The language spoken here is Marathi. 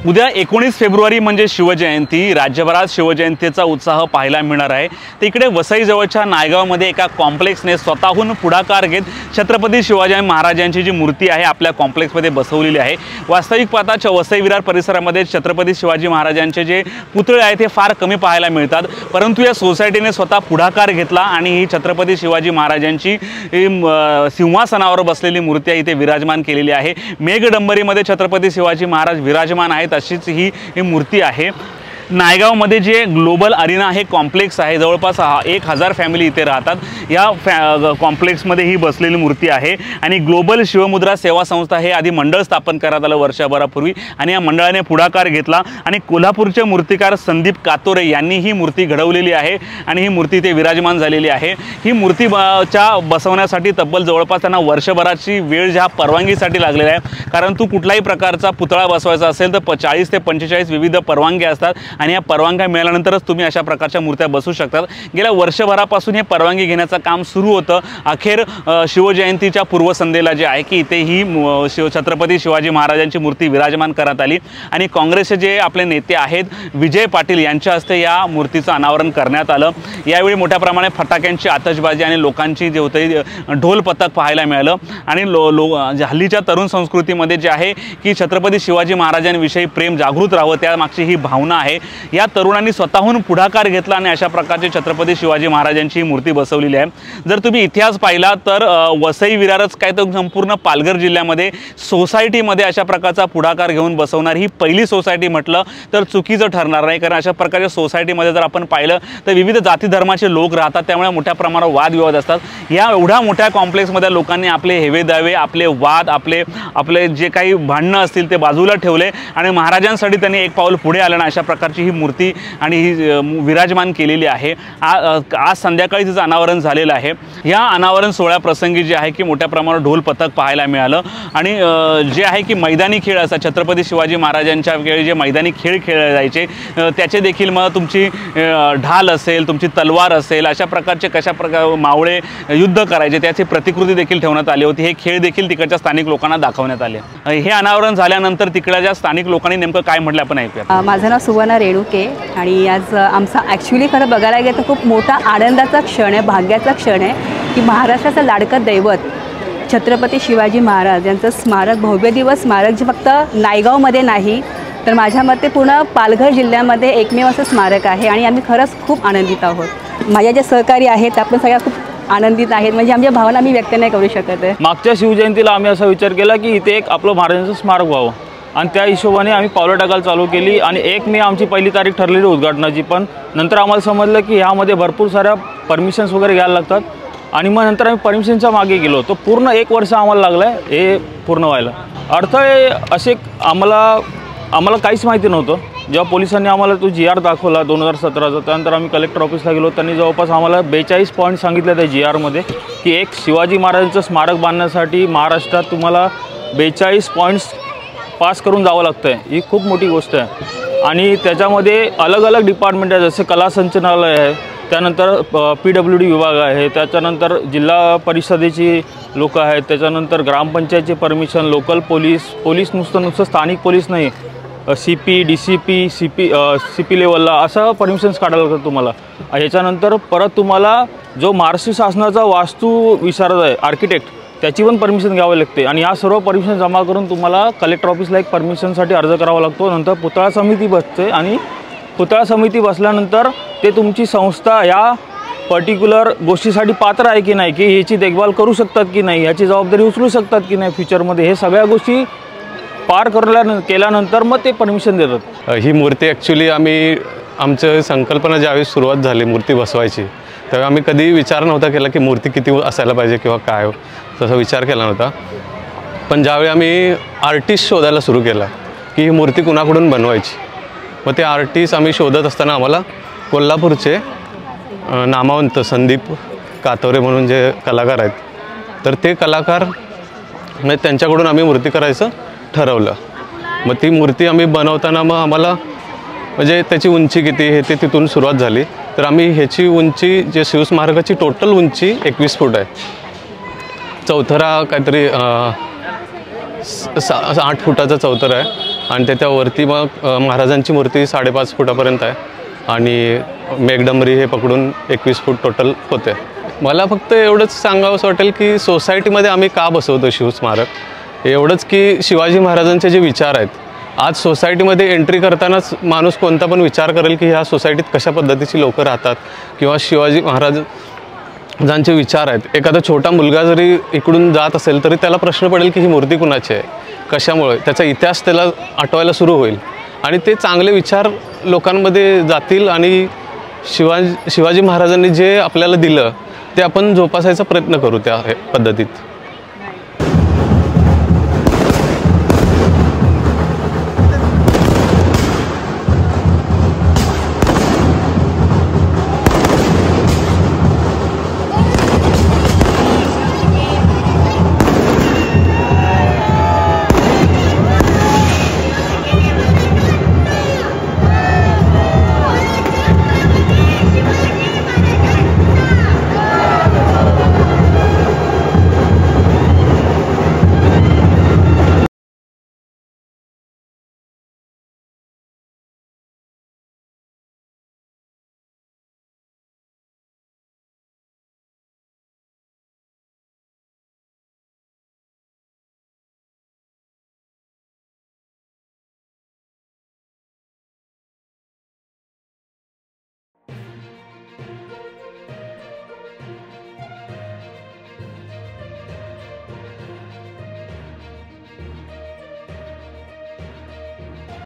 उद्या 19 फेब्रुवारी म्हणजे शिवजयंती। राज्यभरात शिवजयंतीचा उत्साह पाहायला मिळणार आहे। तर इकडे वसईजवळच्या नायगावमध्ये एका कॉम्प्लेक्सने स्वतःहून पुढाकार घेत छत्रपती शिवाजी महाराजांची जी मूर्ती आहे आपल्या कॉम्प्लेक्समध्ये बसवलेली आहे। वास्तविक पाहता वसई विरार परिसरामध्ये छत्रपती शिवाजी महाराजांचे जे पुतळे आहेत ते फार कमी पाहायला मिळतात, परंतु या सोसायटीने स्वतः पुढाकार घेतला आणि ही छत्रपती शिवाजी महाराजांची सिंहासनावर बसलेली मूर्ती आहे इथे विराजमान केलेली आहे। मेघडंबरीमध्ये छत्रपती शिवाजी महाराज विराजमान आहेत अशीच ही मूर्ती आहे। नायगावमध्ये जे ग्लोबल अरिना हे कॉम्प्लेक्स आहे, जवळपास 1000 फॅमिली इथे राहतात। या कॉम्प्लेक्समध्ये ही बसलेली मूर्ती आहे आणि ग्लोबल शिवमुद्रा सेवा संस्था हे आधी मंडळ स्थापन करण्यात आलं वर्षभरापूर्वी आणि या मंडळाने पुढाकार घेतला आणि कोल्हापूरचे मूर्तिकार संदीप कातोरे यांनी ही मूर्ती घडवलेली आहे आणि ही मूर्ती इथे विराजमान झालेली आहे। ही मूर्ती बसवण्यासाठी तब्बल जवळपास त्यांना वर्षभराची वेळ ज्या परवानगीसाठी लागलेला आहे, कारण कुठलाही प्रकारचा पुतळा बसवायचा असेल तर 40 ते 45 विविध परवानग्या असतात आणि या परवानग्या मिळाल्यानंतरच तुम्ही अशा प्रकारच्या मूर्त्या बसवू शकतात। गेल्या वर्षभरापासून हे परवानगी घेण्याचं काम सुरू होतं। अखेर शिवजयंतीच्या पूर्वसंध्येला जे आहे की इथे ही छत्रपती शिवाजी महाराजांची मूर्ती विराजमान करण्यात आली आणि काँग्रेसचे जे आपले नेते आहेत विजय पाटील यांच्या हस्ते या मूर्तीचं अनावरण करण्यात आलं। यावेळी मोठ्या प्रमाणात फटाक्यांची आतषबाजी आणि लोकांची जे होते ढोल पथक पाहायला मिळालं आणि हल्लीच्या तरुण संस्कृतीमध्ये जे आहे की छत्रपती शिवाजी महाराजांविषयी प्रेम जागृत राहावं त्यामागची ही भावना आहे। या तरुणांनी स्वतःहून पुढाकार घेतला आणि अशा प्रकारचे छत्रपती शिवाजी महाराजांची मूर्ती बसवलेली आहे। जर तुम्ही इतिहास पाहिला तर वसई विरारच काय तर संपूर्ण पालघर जिल्ह्यामध्ये सोसायटीमध्ये अशा प्रकारचा पुढाकार घेऊन बसवणार ही पहिली सोसायटी म्हटलं तर चुकीचं ठरणार नाही, कारण अशा प्रकारच्या सोसायटीमध्ये जर आपण पाहिलं तर विविध जाती धर्माचे लोक राहतात, त्यामुळे मोठ्या प्रमाणावर वादविवाद असतात। या एवढ्या मोठ्या कॉम्प्लेक्समध्ये लोकांनी आपले हेवेदावे आपले वाद आपले जे काही भांडणं असतील ते बाजूला ठेवले आणि महाराजांसाठी त्यांनी एक पाऊल पुढे आलं आणि अशा प्रकारची ही मूर्ती आणि ही विराजमान केलेली आहे। आज संध्याकाळी तिचं अनावरण झालेलं आहे। या अनावरण सोहळ्याप्रसंगी जे आहे की मोठ्या प्रमाणावर ढोल पथक पाहायला मिळालं आणि जे आहे की मैदानी खेळ असतात छत्रपती शिवाजी महाराजांच्या वेळी जे मैदानी खेळ खेळले जायचे त्याचे देखील मग तुमची ढाल असेल तुमची तलवार असेल अशा प्रकारचे कशा प्रकार मावळे युद्ध करायचे त्याची प्रतिकृती देखील ठेवण्यात आली होती। हे खेळ देखील तिकडच्या स्थानिक लोकांना दाखवण्यात आले। हे अनावरण झाल्यानंतर तिकडच्या स्थानिक लोकांनी नेमकं काय म्हटलं आपण ऐकूया। माझं नाव सुवर्णा रेणुके आणि आज आमचा ॲक्च्युली खरं बघायला गेलं तर खूप मोठा आनंदाचा क्षण आहे, भाग्याचा क्षण आहे की महाराष्ट्राचं लाडकं दैवत छत्रपती शिवाजी महाराज यांचं स्मारक भव्य दिवस स्मारक जे फक्त नायगावमध्ये नाही तर माझ्या मते पूर्ण पालघर जिल्ह्यामध्ये एकमेव असं स्मारक आहे आणि आम्ही खरंच खूप आनंदित आहोत। माझ्या जे सहकारी आहेत आपण सगळ्या खूप आनंदित आहेत, म्हणजे आमच्या भावना मी व्यक्त नाही करू शकत आहे। मागच्या शिवजयंतीला आम्ही असा विचार केला की इथे एक आपलं महाराजांचं स्मारक व्हावं आणि त्या हिशोबाने आम्ही पावलं टाकायला चालू केली आणि 1 मे आमची पहिली तारीख ठरलेली उद्घाटनाची, पण नंतर आम्हाला समजलं की ह्यामध्ये भरपूर साऱ्या परमिशन्स वगैरे घ्यायला लागतात आणि मग नंतर आम्ही परमिशनच्या मागे गेलो। तो पूर्ण 1 वर्ष आम्हाला लागलं आहे हे पूर्ण व्हायला। अडथळे असे आम्हाला काहीच माहिती नव्हतं। जेव्हा पोलिसांनी आम्हाला तो GR दाखवला 2017चा, त्यानंतर आम्ही कलेक्टर ऑफिसला गेलो, त्यांनी जवळपास आम्हाला 42 पॉईंट सांगितले त्या GRमध्ये की एक शिवाजी महाराजांचं स्मारक बांधण्यासाठी महाराष्ट्रात तुम्हाला 42 पॉईंट्स पास करून जावं लागतं आहे। ही खूप मोठी गोष्ट आहे आणि त्याच्यामध्ये अलग अलग डिपार्टमेंट आहे, जसे कला संचालनालय आहे, त्यानंतर PWD विभाग आहे, त्याच्यानंतर जिल्हा परिषदेची लोक आहेत, त्याच्यानंतर ग्रामपंचायतची परमिशन, लोकल पोलीस नुसतं स्थानिक पोलीस नाही, CP DCP CP लेवलला असं परमिशन्स काढायला लागतं तुम्हाला। ह्याच्यानंतर परत तुम्हाला जो महाराष्ट्र शासनाचा वास्तू विशारद आहे आर्किटेक्ट त्याची पण परमिशन घ्यावी लागते आणि या सर्व परमिशन जमा करून तुम्हाला कलेक्टर ऑफिसला एक परमिशनसाठी अर्ज करावा लागतो। नंतर पुतळा समिती बसते आणि पुतळा समिती बसल्यानंतर ते तुमची संस्था या पर्टिक्युलर गोष्टीसाठी पात्र आहे की नाही, की ह्याची देखभाल करू शकतात की नाही, ह्याची जबाबदारी उचलू शकतात की नाही फ्युचरमध्ये, हे सगळ्या गोष्टी पार केल्यानंतर मग ते परमिशन देतात। ही मूर्ती ॲक्च्युली आमचं संकल्पना ज्यावेळी सुरुवात झाली मूर्ती बसवायची तेव्हा आम्ही कधी विचार नव्हता केला की मूर्ती किती असायला पाहिजे किंवा काय, तसा विचार केला नव्हता। पण ज्यावेळी आम्ही आर्टिस्ट शोधायला सुरू केला की ही मूर्ती कुणाकडून बनवायची, मग ते आर्टिस्ट आम्ही शोधत असताना आम्हाला कोल्हापूरचे नामवंत संदीप कातोरे म्हणून जे कलाकार आहेत तर ते कलाकार म्हणजे त्यांच्याकडून आम्ही मूर्ती करायचं ठरवलं। मग ती मूर्ती आम्ही बनवताना मग आम्हाला म्हणजे त्याची उंची किती हे ते तिथून सुरुवात झाली। तर आम्ही ह्याची उंची जे शिवस्मारकाची टोटल उंची 21 फूट आहे, चौथरा काहीतरी 8 फुटाचा चौतर आहे आणि त्याच्यावरती मग महाराजांची मूर्ती 5.5 फुटापर्यंत आहे आणि मेघडंबरी हे पकडून 21 फूट टोटल होते. मला फक्त एवढंच सांगावंसं वाटेल की सोसायटीमध्ये आम्ही का बसवतो शिवस्मारक, एवढंच की शिवाजी महाराजांचे जे विचार आहेत, आज सोसायटीमध्ये एंट्री करतानाच माणूस कोणता पण विचार करेल की ह्या सोसायटीत कशा पद्धतीची लोकं राहतात किंवा शिवाजी महाराजांचे विचार आहेत. एखादा छोटा मुलगा जरी इकडून जात असेल तरी त्याला प्रश्न पडेल की ही मूर्ती कुणाची आहे, कशामुळे, त्याचा इतिहास त्याला आठवायला सुरू होईल आणि ते चांगले विचार लोकांमध्ये जातील आणि शिवाजी महाराजांनी जे आपल्याला दिलं ते आपण जोपासायचा प्रयत्न करू त्या पद्धतीत.